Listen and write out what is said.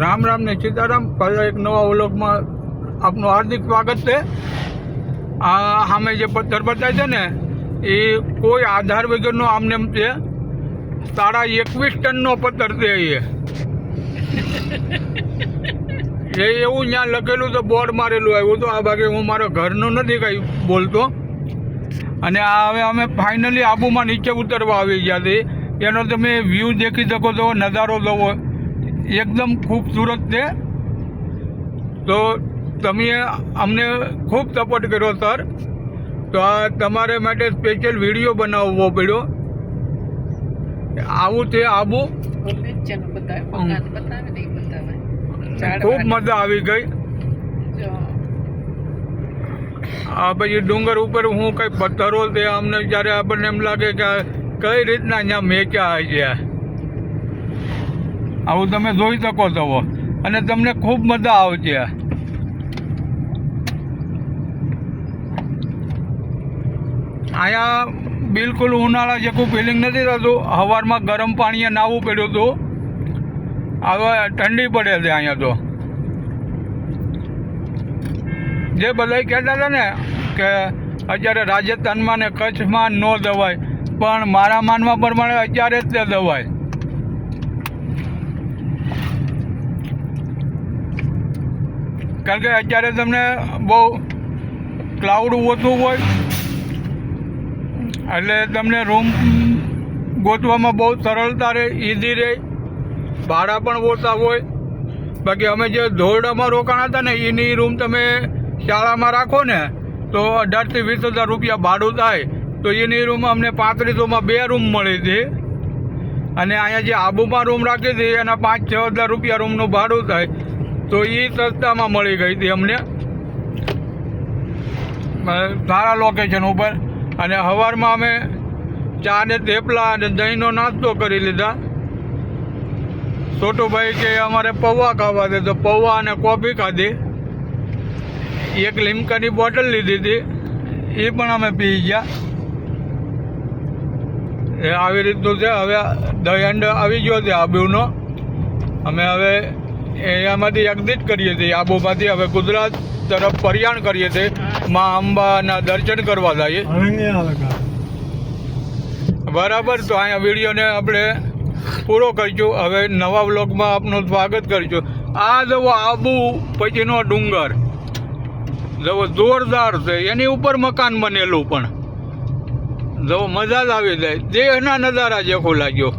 રામ રામ ને સીતારામ. પાછા એક નવા વ્લોગમાં આપનું હાર્દિક સ્વાગત છે. આ સામે જે પથ્થર બતાવે છે ને એ કોઈ આધાર વગરનો આમને એમ છે. 21.5 ટનનો પથ્થર છે એ એવું ત્યાં લખેલું તો બોર્ડ મારેલું આવ્યું હતું. આ ભાગે હું મારા ઘરનું નથી કંઈ બોલતો. અને આ હવે અમે ફાઇનલી આબુમાં નીચે ઉતરવા આવી ગયા છે. એનો તમે વ્યૂ દેખી શકો છો, નજારો જોવો, એકદમ ખૂબસૂરત છે. તો તમે અમને ખૂબ સપોર્ટ કર્યો સર, તો આ તમારે માટે સ્પેશિયલ વિડીયો બનાવવો પડ્યો. આવું છે આબુ. ખૂબ મજા આવી ગઈ. આ પછી ડુંગર ઉપર હું કઈ પથ્થરો છે અમને જ્યારે આપણને એમ લાગે કે કઈ રીતના અહીંયા મેક્યા છે. આવું તમે જોઈ શકો છો અને તમને ખૂબ મજા આવશે. અહીંયા બિલકુલ ઉનાળા જેવું ફિલિંગ નથી થતું. સવારમાં ગરમ પાણીએ નાહવું પડ્યું હતું. હવે ઠંડી પડે છે અહીંયા તો. જે બધા કહેતા હતા ને કે અત્યારે રાજસ્થાનમાં ને કચ્છમાં ન દવાય, પણ મારા માનવા પ્રમાણે અત્યારે જ તે દવાય. કારણ કે અત્યારે તમને બહુ ક્લાઉડ ઓછું હોય એટલે તમને રૂમ ગોતવામાં બહુ સરળતા રહે, ઇઝી રહે, ભાડા પણ ઓછા હોય. બાકી અમે જે ધોરડામાં રોકાણા હતા ને એની રૂમ તમે શાળામાં રાખો ને તો 18,000 થી 20,000 રૂપિયા ભાડું થાય. તો એની રૂમ અમને 3500માં 2 રૂમ મળી હતી. અને અહીંયા જે આબુમાં રૂમ રાખી હતી એના 5-6 હજાર રૂપિયા રૂમનું ભાડું થાય. તો એ સસ્તામાં મળી ગઈ હતી અમને, સારા લોકેશન ઉપર. અને સવારમાં અમે ચા ને થેપલા અને દહીંનો નાસ્તો કરી લીધા. છોટુભાઈ કે અમારે પૌવા ખાવા છે તો પૌવા અને કોફી ખાધી. એક લીમકાની બોટલ લીધી હતી, એ પણ અમે પી ગયા. એ આવી રીતનું છે. હવે ધ એન્ડ આવી ગયો છે આબુનો. અમે હવે એમાંથી એક્ઝિટ કરીએ છીએ આબુમાંથી. હવે ગુજરાત તરફ પ્રયાણ કરીએ છીએ, મા અંબાના દર્શન કરવા જઈએ. બરાબર. તો અહીંયા વિડીયોને આપણે પૂરો કરીશું. હવે નવા વ્લોગમાં આપનું સ્વાગત કરીશું. આ જવો આબુ પછીનો ડુંગર જવો જોરદાર છે. એની ઉપર મકાન બનેલું પણ જવો મજા જ આવી જાય. દેહના નજારા જેખો લાગ્યો.